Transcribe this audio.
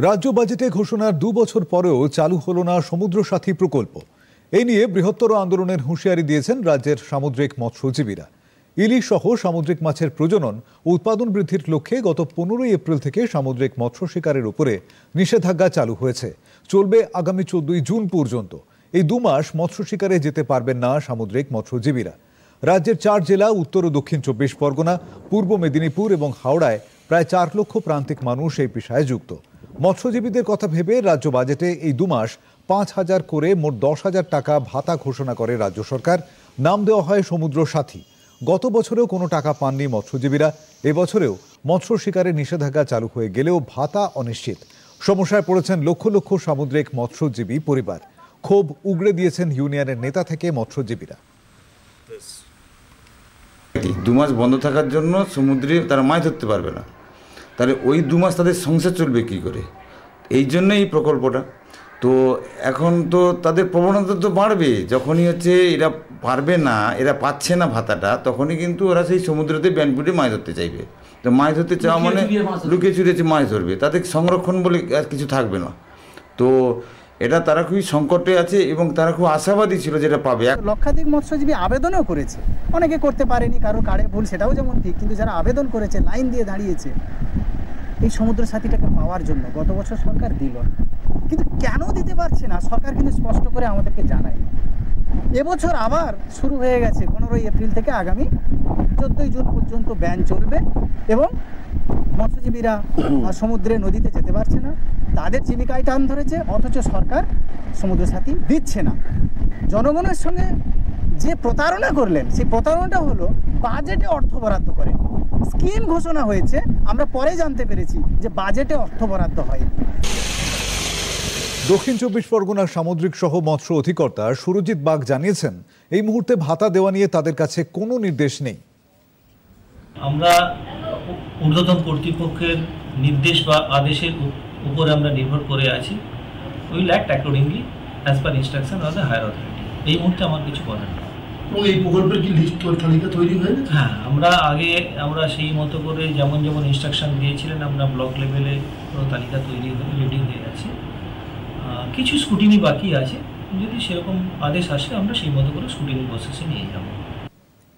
রাজ্য বাজেটে ঘোষণার 2 বছর পরেও চালু হলো না সমুদ্র সাথী প্রকল্প। এই নিয়ে বৃহত্তর আন্দোলনের হুঁশিয়ারি দিয়েছেন রাজ্যের সামুদ্রিক মৎস্যজীবীরা। ইলিশ সহ সামুদ্রিক মাছের প্রজনন ও উৎপাদন বৃদ্ধির লক্ষ্যে গত 15 এপ্রিল থেকে সামুদ্রিক মৎস্য শিকারের উপরে নিষেধাজ্ঞা চালু হয়েছে। চলবে আগামী 14 জুন পর্যন্ত। এই 2 মাস মৎস্য শিকারে যেতে পারবেন না সামুদ্রিক মৎস্যজীবীরা। রাজ্যের 4 জেলা উত্তর ও দক্ষিণ 24 পরগনা, পূর্ব মেদিনীপুর এবং হাওড়ায় প্রায় 4 লক্ষ প্রান্তিক মানুষ এই পেশায় যুক্ত। মৎস্যজীবীদের কথা ভেবে রাজ্য বাজেটে এই 2 মাস 5,000 করে মোট 10,000 টাকা ভাতা ঘোষণা করে রাজ্য সরকার। নাম দেওয়া হয় সমুদ্র সাথী। গত বছরেও কোনো টাকা পাননি মৎস্যজীবীরা। এবছরেও মৎস্য শিকারের নিষেধাজ্ঞা চালু হয়ে গেলেও ভাতা অনিশ্চিত। সমস্যায় পড়েছেন লক্ষ লক্ষ সামুদ্রিক মৎস্যজীবী পরিবার। ক্ষোভ উগড়ে দিয়েছেন ইউনিয়নের নেতা থেকে মৎস্যজীবীরা। 2 মাস বন্ধ থাকার জন্য সমুদ্রে তারা মাছ ধরতে পারবে না, তাহলে ওই 2 মাস তাদের সংসার চলবে কী করে? এই জন্য এই প্রকল্পটা। তো এখন তো তাদের প্রবণতা তো বাড়বে, যখনই হচ্ছে এরা পারবে না, এরা পাচ্ছে না ভাতাটা, তখনই কিন্তু ওরা সেই সমুদ্রতে ব্যান্ড বুটে মাছ ধরতে চাইবে। তো মাছ ধরতে চাওয়া মানে লুকিয়ে চুরিয়ে মাছ ধরবে, তাদের সংরক্ষণ বলে আর কিছু থাকবে না। তো এটা তারা খুবই সংকটে আছে এবং তারা খুব আশাবাদী ছিল যেটা পাবে। লক্ষাধিক মৎস্যজীবী আবেদনও করেছে, অনেকে করতে পারেনি, কারো কার্ডে ভুল, সেটাও যেমন ঠিক, কিন্তু যারা আবেদন করেছে, লাইন দিয়ে দাঁড়িয়েছে এই সমুদ্র সাথীটাকে পাওয়ার জন্য, গত বছর সরকার দিল না। কিন্তু কেন দিতে পারছে না সরকার কিন্তু স্পষ্ট করে আমাদেরকে জানায়। এবছর আবার শুরু হয়ে গেছে 15 এপ্রিল থেকে আগামী 14 জুন পর্যন্ত ব্যান চলবে এবং মৎস্যজীবীরা সমুদ্রে নদীতে যেতে পারছে না, তাদের জীবিকায় টান ধরেছে, অথচ সরকার সমুদ্র সাথী দিচ্ছে না। জনগণের সঙ্গে যে প্রতারণা করলেন, সেই প্রতারণাটা হলো বাজেটে অর্থ বরাদ্দ করে স্কিম ঘোষণা হয়েছে, আমরা পরে জানতে পেরেছি যে বাজেটে অর্থ বরাদ্দ হয়। দক্ষিণ 24 পরগনার সামুদ্রিক সহ মৎস্য অধিকর্তা সুরজিৎ বাগ জানিয়েছেন, এই মুহূর্তে ভাতা দেওয়া নিয়ে তাদের কাছে কোনো নির্দেশ নেই। আমরা ঊর্ধ্বতন কর্তৃপক্ষের নির্দেশ বা আদেশের উপরে আমরা নির্ভর করে আছি। Will act accordingly as per instruction of the higher authority. এই মুহূর্তে আমার কিছু বলার নেই। এবং এই প্রকল্পের কি লিস্ট তালিকা তৈরি হয়ে গেছে? হ্যাঁ, আমরা সেই মতো করে যেমন ইনস্ট্রাকশন দিয়েছিলেন, আমরা ব্লক লেভেলে পুরো তালিকা তৈরি হয়ে রেডি হয়ে আছে। কিছু স্ক্রুটিনি বাকি আছে, যদি সেরকম আদেশ আসে আমরা সেই মতো করে স্ক্রুটিনি প্রসেসে নিয়ে যাব।